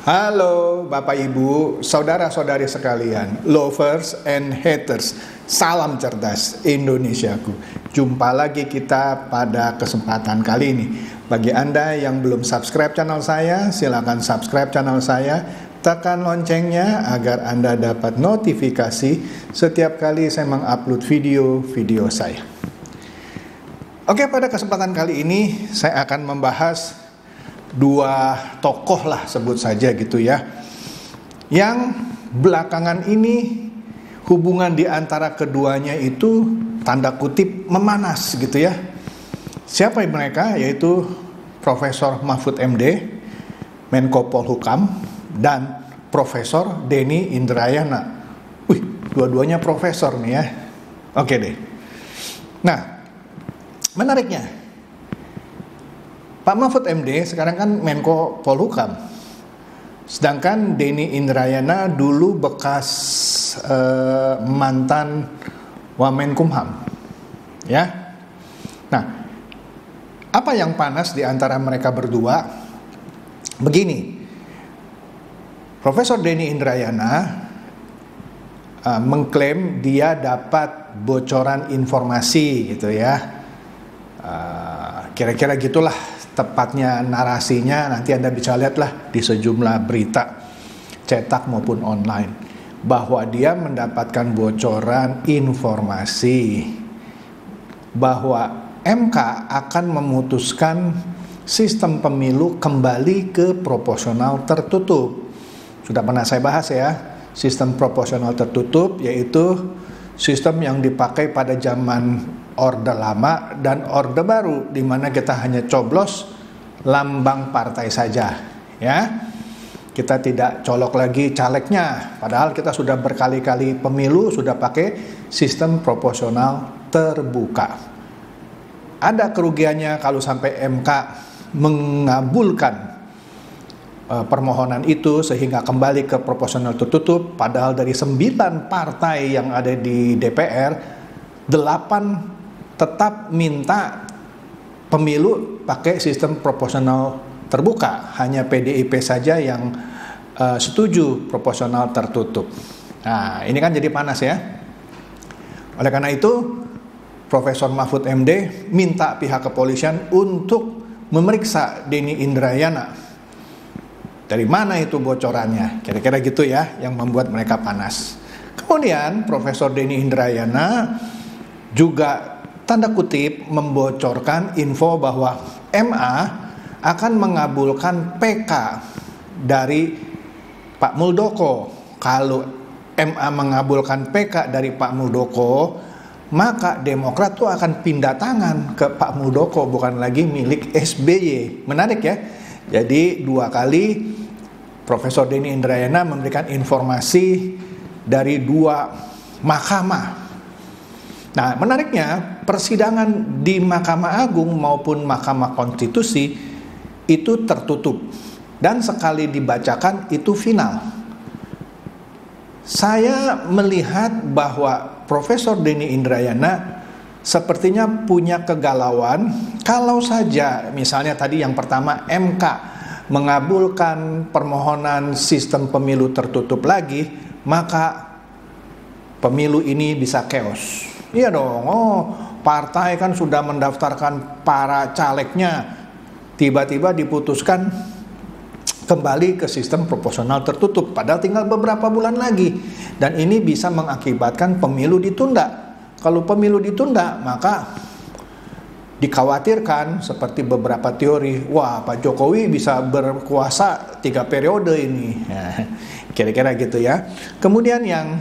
Halo Bapak Ibu, saudara-saudari sekalian, lovers and haters, salam cerdas Indonesiaku. Jumpa lagi kita pada kesempatan kali ini. Bagi Anda yang belum subscribe channel saya, silakan subscribe channel saya, tekan loncengnya agar Anda dapat notifikasi setiap kali saya mengupload video-video saya. Oke, pada kesempatan kali ini saya akan membahas dua tokoh lah, sebut saja gitu ya, yang belakangan ini hubungan di antara keduanya itu tanda kutip memanas gitu ya. Siapa mereka? Yaitu Profesor Mahfud MD, Menko Polhukam, dan Profesor Denny Indrayana. Dua-duanya profesor nih ya. Oke deh. Nah, menariknya, Pak Mahfud MD sekarang kan Menko Polhukam, sedangkan Denny Indrayana dulu bekas mantan Wamenkumham, ya. Nah, apa yang panas di antara mereka berdua? Begini, Profesor Denny Indrayana mengklaim dia dapat bocoran informasi gitu ya. Kira-kira gitulah tepatnya narasinya, nanti Anda bisa lihatlah di sejumlah berita cetak maupun online, bahwa dia mendapatkan bocoran informasi bahwa MK akan memutuskan sistem pemilu kembali ke proporsional tertutup. Sudah pernah saya bahas ya, sistem proporsional tertutup yaitu sistem yang dipakai pada zaman Orde Lama dan Orde Baru, di mana kita hanya coblos lambang partai saja, ya. Kita tidak colok lagi calegnya, padahal kita sudah berkali-kali pemilu sudah pakai sistem proporsional terbuka. Ada kerugiannya kalau sampai MK mengabulkan permohonan itu sehingga kembali ke proporsional tertutup, padahal dari 9 partai yang ada di DPR, 8 tetap minta pemilu pakai sistem proporsional terbuka. Hanya PDIP saja yang setuju proporsional tertutup. Nah, ini kan jadi panas ya. Oleh karena itu, Profesor Mahfud MD minta pihak kepolisian untuk memeriksa Denny Indrayana. Dari mana itu bocorannya? Kira-kira gitu ya, yang membuat mereka panas. Kemudian Profesor Denny Indrayana juga tanda kutip membocorkan info bahwa MA akan mengabulkan PK dari Pak Muldoko. Kalau MA mengabulkan PK dari Pak Muldoko, maka Demokrat tuh akan pindah tangan ke Pak Muldoko, bukan lagi milik SBY. Menarik ya. Jadi 2 kali Profesor Denny Indrayana memberikan informasi dari 2 mahkamah. Nah, menariknya persidangan di Mahkamah Agung maupun Mahkamah Konstitusi itu tertutup dan sekali dibacakan itu final. Saya melihat bahwa Profesor Denny Indrayana sepertinya punya kegalauan kalau saja misalnya tadi yang pertama MK mengabulkan permohonan sistem pemilu tertutup lagi, maka pemilu ini bisa chaos. Iya dong, partai kan sudah mendaftarkan para calegnya, tiba-tiba diputuskan kembali ke sistem proporsional tertutup, padahal tinggal beberapa bulan lagi. Dan ini bisa mengakibatkan pemilu ditunda. Kalau pemilu ditunda, maka dikhawatirkan seperti beberapa teori, wah Pak Jokowi bisa berkuasa 3 periode ini. Kira-kira gitu ya. Kemudian yang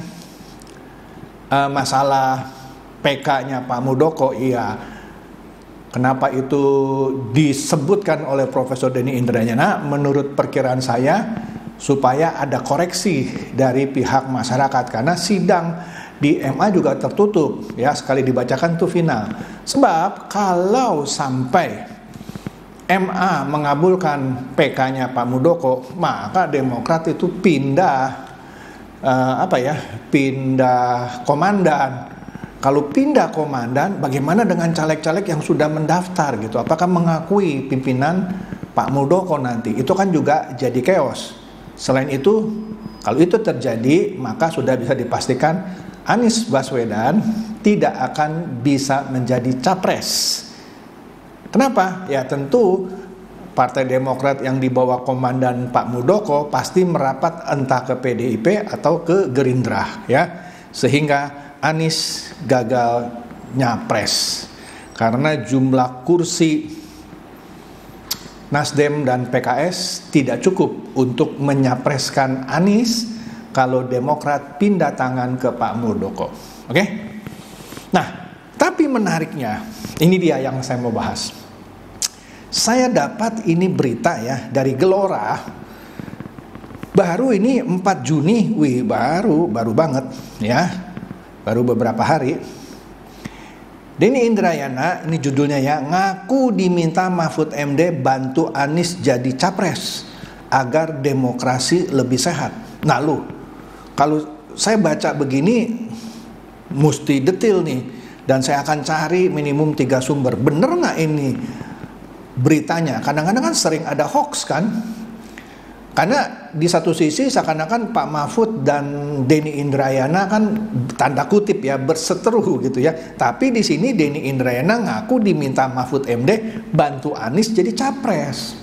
masalah PK-nya Pak Muldoko, iya. Kenapa itu disebutkan oleh Profesor Denny Indrayana? Menurut perkiraan saya, supaya ada koreksi dari pihak masyarakat, karena sidang di MA juga tertutup, ya, sekali dibacakan itu final. Sebab kalau sampai MA mengabulkan PK-nya Pak Muldoko, maka Demokrat itu pindah pindah komandan. Kalau pindah komandan, bagaimana dengan caleg-caleg yang sudah mendaftar gitu? Apakah mengakui pimpinan Pak Muldoko nanti? Itu kan juga jadi chaos. Selain itu, kalau itu terjadi, maka sudah bisa dipastikan Anies Baswedan tidak akan bisa menjadi capres. Kenapa? Ya tentu Partai Demokrat yang di bawah komandan Pak Muldoko pasti merapat entah ke PDIP atau ke Gerindra, ya, sehingga Anies gagal nyapres karena jumlah kursi Nasdem dan PKS tidak cukup untuk menyapreskan Anies kalau Demokrat pindah tangan ke Pak Muldoko. Oke? Nah, tapi menariknya, ini dia yang saya mau bahas. Saya dapat ini berita ya dari Gelora. Baru ini 4 Juni, baru banget ya. Baru beberapa hari. Denny Indrayana, ini judulnya ya, ngaku diminta Mahfud MD bantu Anies jadi capres agar demokrasi lebih sehat. Nah lu, kalau saya baca begini mesti detail nih, dan saya akan cari minimum 3 sumber. Bener nggak ini beritanya? Kadang-kadang kan sering ada hoax kan, karena di satu sisi seakan-akan Pak Mahfud dan Denny Indrayana kan tanda kutip ya berseteru gitu ya, tapi di sini Denny Indrayana ngaku diminta Mahfud MD bantu Anies jadi capres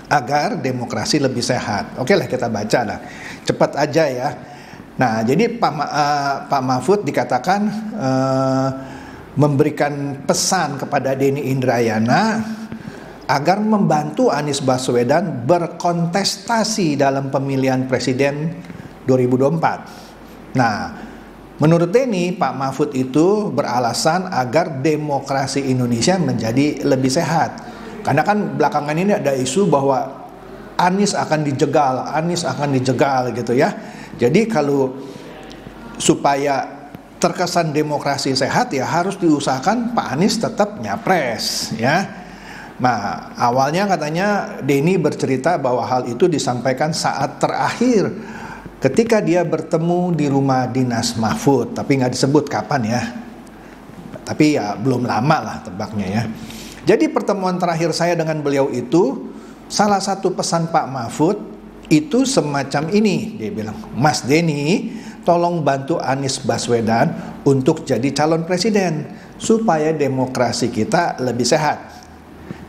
agar demokrasi lebih sehat. Oke lah, kita baca lah, cepat aja ya. Nah, jadi Pak Mahfud dikatakan memberikan pesan kepada Denny Indrayana agar membantu Anies Baswedan berkontestasi dalam pemilihan presiden 2024. Nah, menurut Denny, Pak Mahfud itu beralasan agar demokrasi Indonesia menjadi lebih sehat. Karena kan belakangan ini ada isu bahwa Anies akan dijegal gitu ya. Jadi kalau supaya terkesan demokrasi sehat ya harus diusahakan Pak Anies tetap nyapres ya. Nah, awalnya katanya Denny bercerita bahwa hal itu disampaikan saat terakhir ketika dia bertemu di rumah dinas Mahfud, tapi nggak disebut kapan ya. Tapi ya belum lama lah tebaknya ya. Jadi pertemuan terakhir saya dengan beliau itu, salah satu pesan Pak Mahfud itu semacam ini. Dia bilang, Mas Denny, tolong bantu Anies Baswedan untuk jadi calon presiden supaya demokrasi kita lebih sehat.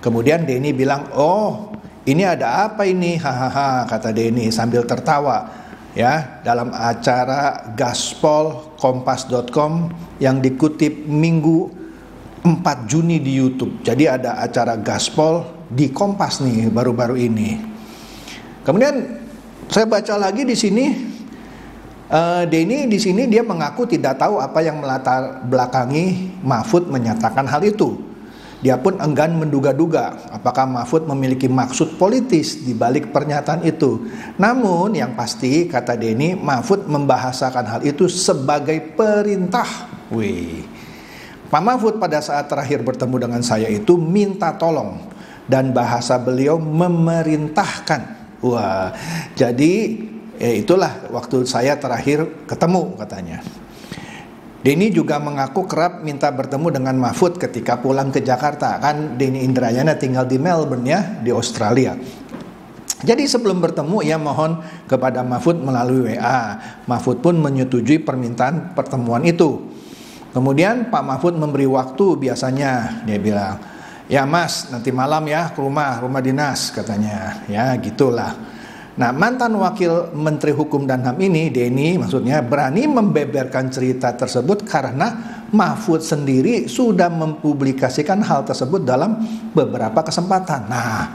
Kemudian Denny bilang, oh ini ada apa ini, hahaha, kata Denny sambil tertawa ya, dalam acara Gaspol Kompas.com yang dikutip Minggu 4 Juni di YouTube. Jadi ada acara Gaspol di Kompas nih baru-baru ini. Kemudian saya baca lagi di sini, Denny di sini dia mengaku tidak tahu apa yang melatar belakangi Mahfud menyatakan hal itu. Dia pun enggan menduga-duga apakah Mahfud memiliki maksud politis di balik pernyataan itu. Namun yang pasti, kata Denny, Mahfud membahasakan hal itu sebagai perintah. Pak Mahfud pada saat terakhir bertemu dengan saya itu minta tolong, dan bahasa beliau memerintahkan. Wah, jadi itulah waktu saya terakhir ketemu, katanya. Denny juga mengaku kerap minta bertemu dengan Mahfud ketika pulang ke Jakarta. Kan Denny Indrayana tinggal di Melbourne ya, di Australia. Jadi sebelum bertemu ia mohon kepada Mahfud melalui WA. Mahfud pun menyetujui permintaan pertemuan itu. Kemudian Pak Mahfud memberi waktu biasanya. Dia bilang, ya Mas nanti malam ya ke rumah dinas, katanya. Ya gitulah. Nah, mantan Wakil Menteri Hukum dan HAM ini, Denny maksudnya, berani membeberkan cerita tersebut karena Mahfud sendiri sudah mempublikasikan hal tersebut dalam beberapa kesempatan. Nah,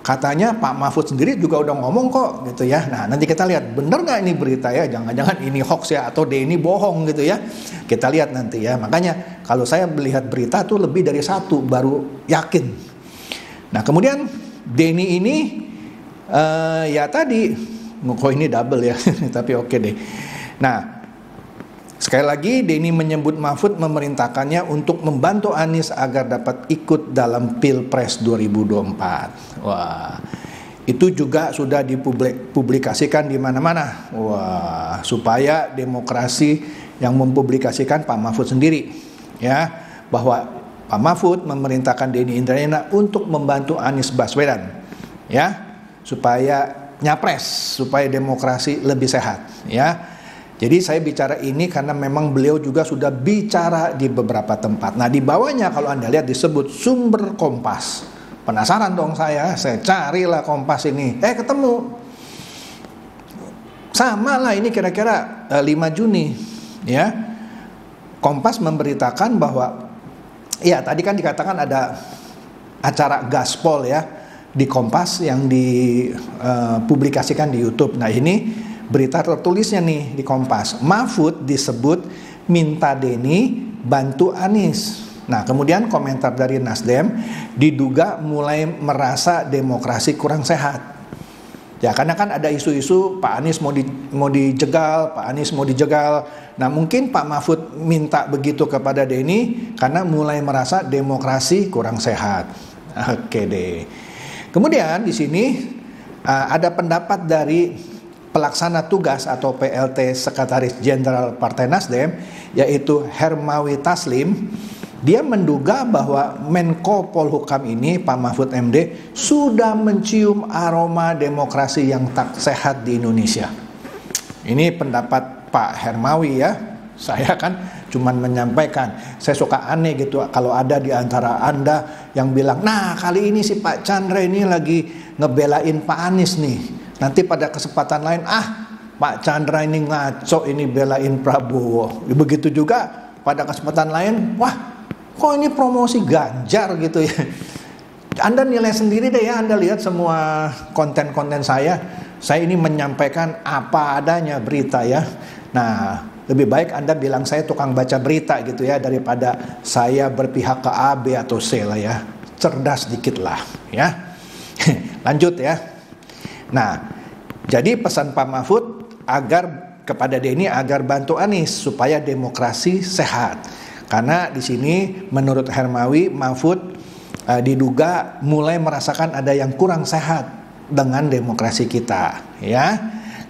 katanya Pak Mahfud sendiri juga udah ngomong kok gitu ya. Nah, nanti kita lihat bener nggak ini berita ya, jangan-jangan ini hoax ya atau Denny bohong gitu ya. Kita lihat nanti ya. Makanya kalau saya melihat berita tuh lebih dari satu baru yakin. Nah, kemudian Denny ini ya tadi, kok ini double ya, tapi oke deh. Nah, sekali lagi Denny menyebut Mahfud memerintahkannya untuk membantu Anies agar dapat ikut dalam Pilpres 2024. Wah, itu juga sudah dipublikasikan di mana-mana. Wah, supaya demokrasi yang mempublikasikan Pak Mahfud sendiri, ya, bahwa Pak Mahfud memerintahkan Denny Indrayana untuk membantu Anies Baswedan, ya, supaya nyapres supaya demokrasi lebih sehat, ya. Jadi saya bicara ini karena memang beliau juga sudah bicara di beberapa tempat. Nah, di bawahnya kalau Anda lihat disebut sumber Kompas. Penasaran dong saya carilah Kompas ini. Ketemu. Sama lah ini kira-kira 5 Juni, ya. Kompas memberitakan bahwa ya tadi kan dikatakan ada acara Gaspol ya di Kompas yang dipublikasikan di YouTube. Nah, ini berita tertulisnya nih di Kompas. Mahfud disebut minta Denny bantu Anies. Nah, kemudian komentar dari Nasdem diduga mulai merasa demokrasi kurang sehat. Ya, karena kan ada isu-isu Pak Anies mau dijegal, Pak Anies mau dijegal. Nah, mungkin Pak Mahfud minta begitu kepada Denny karena mulai merasa demokrasi kurang sehat. Oke deh. Kemudian di sini ada pendapat dari pelaksana tugas atau PLT Sekretaris Jenderal Partai Nasdem, yaitu Hermawi Taslim. Dia menduga bahwa Menko Polhukam ini, Pak Mahfud MD, sudah mencium aroma demokrasi yang tak sehat di Indonesia. Ini pendapat Pak Hermawi ya. Saya kan cuman menyampaikan. Saya suka aneh gitu kalau ada di antara Anda yang bilang, nah kali ini si Pak Chandra ini lagi ngebelain Pak Anies nih. Nanti pada kesempatan lain, Pak Chandra ini ngaco, ini belain Prabowo. Begitu juga pada kesempatan lain, wah kok ini promosi Ganjar gitu ya. Anda nilai sendiri deh ya, Anda lihat semua konten-konten saya ini menyampaikan apa adanya berita ya. Nah, lebih baik Anda bilang saya tukang baca berita gitu ya, daripada saya berpihak ke A, B, atau C lah ya. Cerdas dikit lah ya. Lanjut ya. Nah, jadi pesan Pak Mahfud kepada Denny agar bantu Anies supaya demokrasi sehat. Karena di sini menurut Hermawi, Mahfud diduga mulai merasakan ada yang kurang sehat dengan demokrasi kita, ya.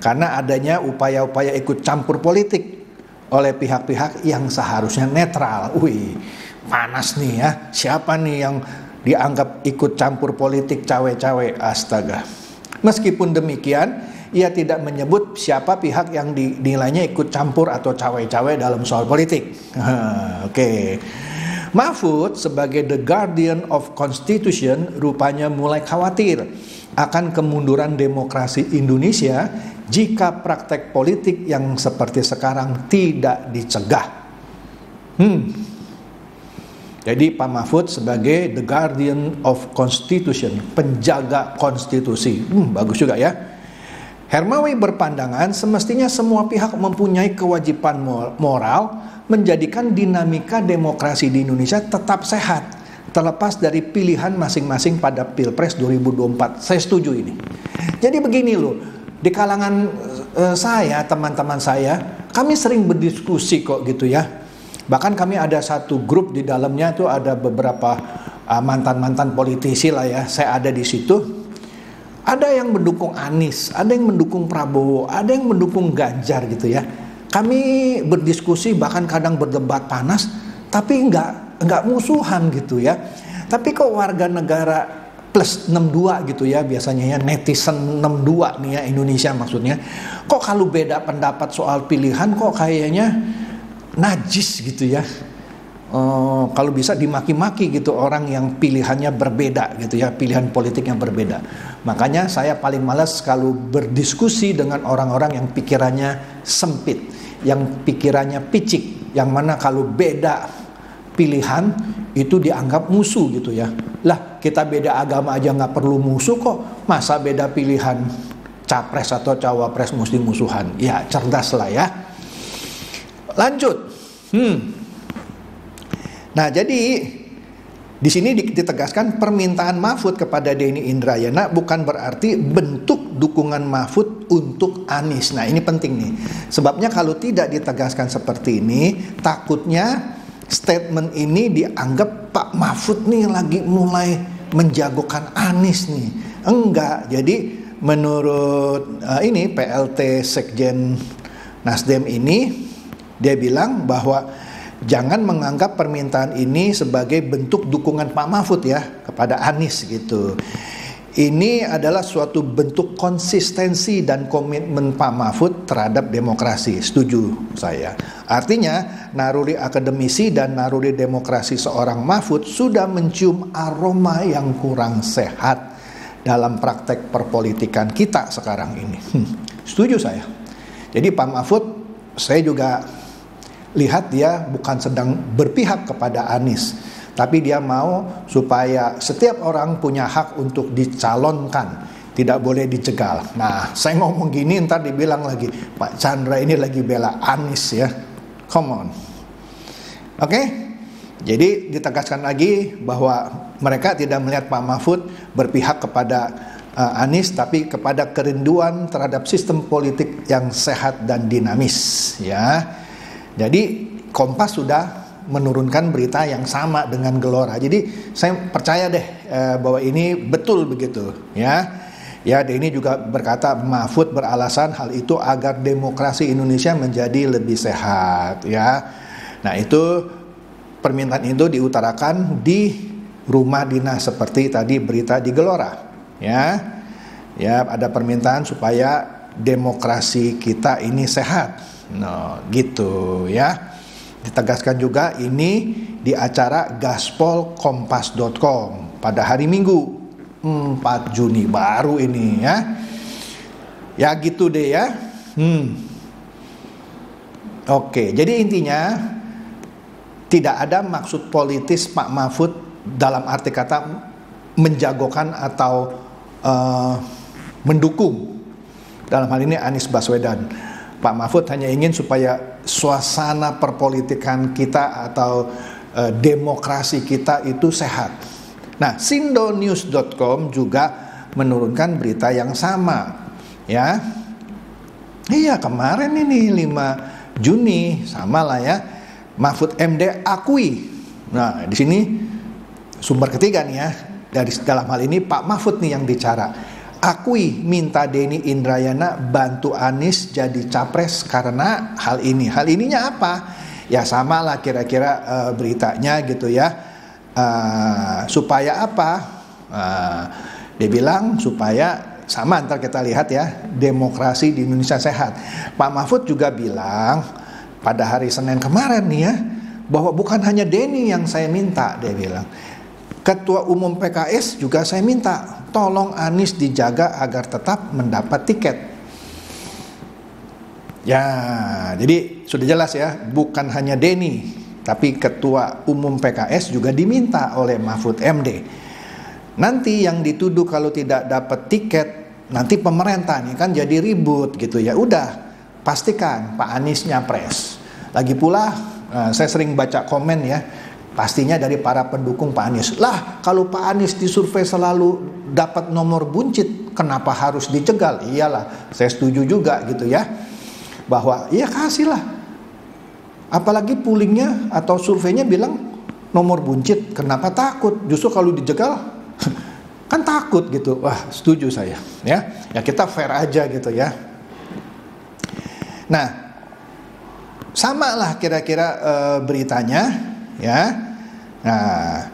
Karena adanya upaya-upaya ikut campur politik oleh pihak-pihak yang seharusnya netral. Wih, panas nih ya. Siapa nih yang dianggap ikut campur politik cawe-cawe? Astaga. Meskipun demikian, ia tidak menyebut siapa pihak yang dinilainya ikut campur atau cawe-cawe dalam soal politik. Oke. Mahfud sebagai the guardian of constitution rupanya mulai khawatir akan kemunduran demokrasi Indonesia jika praktek politik yang seperti sekarang tidak dicegah. Jadi Pak Mahfud sebagai the guardian of constitution, penjaga konstitusi. Bagus juga ya. Hermawi berpandangan semestinya semua pihak mempunyai kewajiban moral menjadikan dinamika demokrasi di Indonesia tetap sehat, terlepas dari pilihan masing-masing pada Pilpres 2024. Saya setuju ini. Jadi begini loh, di kalangan saya, teman-teman saya, kami sering berdiskusi kok gitu ya. Bahkan kami ada satu grup di dalamnya tuh ada beberapa mantan-mantan politisi lah ya. Saya ada di situ. Ada yang mendukung Anies, ada yang mendukung Prabowo, ada yang mendukung Ganjar gitu ya. Kami berdiskusi bahkan kadang berdebat panas, tapi nggak musuhan gitu ya. Tapi kok warga negara plus 62 gitu ya, biasanya ya netizen 62 nih ya, Indonesia maksudnya. Kok kalau beda pendapat soal pilihan kok kayaknya najis gitu ya. Kalau bisa dimaki-maki gitu orang yang pilihannya berbeda gitu ya, pilihan politiknya berbeda. Makanya saya paling malas kalau berdiskusi dengan orang-orang yang pikirannya sempit, yang pikirannya picik, yang mana kalau beda pilihan itu dianggap musuh gitu ya. Lah kita beda agama aja nggak perlu musuh kok, masa beda pilihan capres atau cawapres mesti musuhan? Ya cerdas lah ya. Lanjut. Nah, jadi di sini ditegaskan permintaan Mahfud kepada Denny Indrayana bukan berarti bentuk dukungan Mahfud untuk Anies. Nah, ini penting nih. Sebabnya kalau tidak ditegaskan seperti ini, takutnya statement ini dianggap Pak Mahfud nih lagi mulai menjagokan Anies nih. Enggak. Jadi menurut ini PLT Sekjen Nasdem ini, dia bilang bahwa jangan menganggap permintaan ini sebagai bentuk dukungan Pak Mahfud ya kepada Anies gitu. Ini adalah suatu bentuk konsistensi dan komitmen Pak Mahfud terhadap demokrasi. Setuju saya. Artinya, naluri akademisi dan naluri demokrasi seorang Mahfud sudah mencium aroma yang kurang sehat dalam praktek perpolitikan kita sekarang ini. Setuju saya. Jadi Pak Mahfud, saya juga lihat dia bukan sedang berpihak kepada Anies, tapi dia mau supaya setiap orang punya hak untuk dicalonkan, tidak boleh dijegal. Nah, saya ngomong gini ntar dibilang lagi, Pak Chandra ini lagi bela Anies ya. Come on. Oke? Jadi ditegaskan lagi bahwa mereka tidak melihat Pak Mahfud berpihak kepada Anies, tapi kepada kerinduan terhadap sistem politik yang sehat dan dinamis ya. Jadi Kompas sudah menurunkan berita yang sama dengan Gelora. Jadi saya percaya deh bahwa ini betul begitu ya. Ya, Denny juga berkata Mahfud beralasan hal itu agar demokrasi Indonesia menjadi lebih sehat ya. Nah, itu permintaan itu diutarakan di rumah dinas seperti tadi berita di Gelora ya. Ya, ada permintaan supaya demokrasi kita ini sehat. Nah, gitu ya. Ditegaskan juga ini di acara gaspolkompas.com pada hari Minggu 4 Juni baru ini ya. Ya gitu deh ya. Oke, jadi intinya tidak ada maksud politis Pak Mahfud dalam arti kata menjagokan atau mendukung dalam hal ini Anies Baswedan. Pak Mahfud hanya ingin supaya suasana perpolitikan kita atau demokrasi kita itu sehat. Nah, sindonews.com juga menurunkan berita yang sama ya. Iya, kemarin ini 5 Juni sama lah ya. Mahfud MD akui. Nah, di sini sumber ketiga nih ya. Dari dalam hal ini Pak Mahfud nih yang bicara. Akui minta Denny Indrayana bantu Anies jadi capres karena hal ini. Hal ininya apa? Ya sama lah kira-kira beritanya gitu ya. Supaya apa? Dia bilang supaya sama, ntar kita lihat ya, demokrasi di Indonesia sehat. Pak Mahfud juga bilang pada hari Senin kemarin nih ya, bahwa bukan hanya Denny yang saya minta, dia bilang. Ketua Umum PKS juga saya minta, tolong Anies dijaga agar tetap mendapat tiket. Ya, jadi sudah jelas ya, bukan hanya Denny, tapi Ketua Umum PKS juga diminta oleh Mahfud MD. Nanti yang dituduh kalau tidak dapat tiket, nanti pemerintah nih kan jadi ribut gitu ya. Udah, pastikan Pak Anies nyapres. Lagi pula, saya sering baca komen ya, pastinya dari para pendukung Pak Anies. Lah, kalau Pak Anies disurvei selalu dapat nomor buncit, kenapa harus dicegal? Iyalah, saya setuju juga gitu ya. Bahwa ya kasihlah. Apalagi poolingnya atau surveinya bilang nomor buncit, kenapa takut? Justru kalau dijegal kan takut gitu. Wah, setuju saya ya. Ya kita fair aja gitu ya. Nah, sama lah kira-kira beritanya ya. Nah,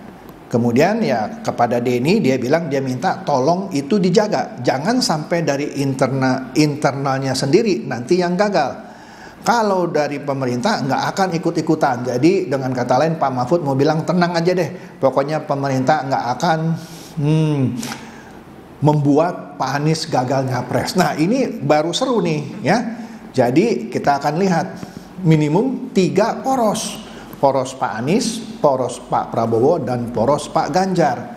kemudian ya kepada Denny dia bilang dia minta tolong itu dijaga, jangan sampai dari internalnya sendiri nanti yang gagal. Kalau dari pemerintah nggak akan ikut-ikutan. Jadi dengan kata lain Pak Mahfud mau bilang tenang aja deh, pokoknya pemerintah nggak akan membuat Pak Anies gagal nyapres. Nah ini baru seru nih ya. Jadi kita akan lihat minimum 3 poros. Poros Pak Anies, poros Pak Prabowo, dan poros Pak Ganjar.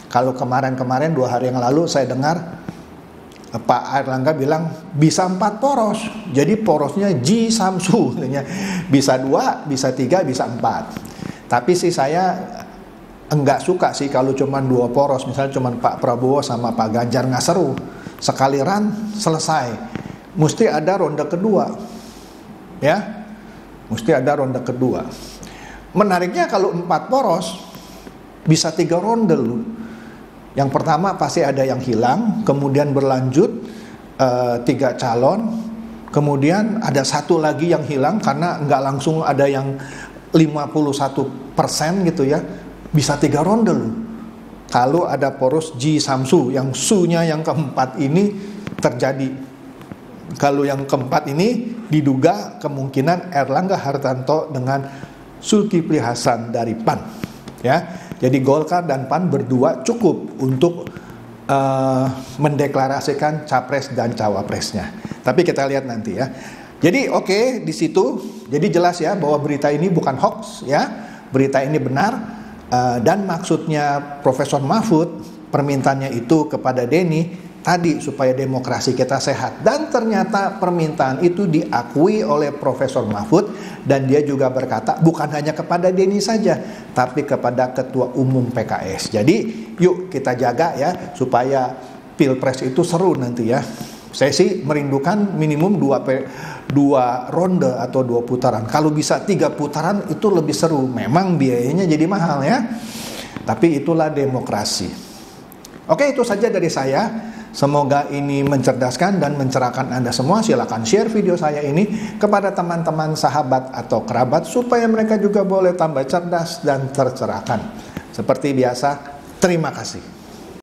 Kalau kemarin-kemarin 2 hari yang lalu saya dengar Pak Airlangga bilang bisa 4 poros. Jadi porosnya G Samsu, bisa 2, bisa 3, bisa 4. Tapi sih saya enggak suka sih kalau cuma 2 poros. Misalnya cuma Pak Prabowo sama Pak Ganjar, nggak seru. Sekali run selesai. Mesti ada ronde kedua. Ya. Mesti ada ronde kedua. Menariknya kalau 4 poros bisa 3 ronde loh. Yang pertama pasti ada yang hilang, kemudian berlanjut 3 calon, kemudian ada 1 lagi yang hilang karena nggak langsung ada yang 51% gitu ya, bisa 3 ronde loh. kalau ada poros Ji Samsu, yang su-nya yang keempat ini terjadi. Kalau yang keempat ini diduga kemungkinan Erlangga Hartarto dengan Zulkifli Hasan dari PAN, ya. Jadi Golkar dan PAN berdua cukup untuk mendeklarasikan capres dan cawapresnya. Tapi kita lihat nanti ya. Jadi oke, di situ jadi jelas ya bahwa berita ini bukan hoax ya. Berita ini benar dan maksudnya Profesor Mahfud permintaannya itu kepada Denny tadi supaya demokrasi kita sehat, dan ternyata permintaan itu diakui oleh Profesor Mahfud, dan dia juga berkata bukan hanya kepada Denny saja tapi kepada Ketua Umum PKS. Jadi yuk kita jaga ya supaya Pilpres itu seru nanti ya. Saya sih merindukan minimum dua ronde atau 2 putaran. Kalau bisa 3 putaran itu lebih seru. Memang biayanya jadi mahal ya, tapi itulah demokrasi. Oke, itu saja dari saya. Semoga ini mencerdaskan dan mencerahkan Anda semua. Silakan share video saya ini kepada teman-teman, sahabat, atau kerabat supaya mereka juga boleh tambah cerdas dan tercerahkan. Seperti biasa, terima kasih.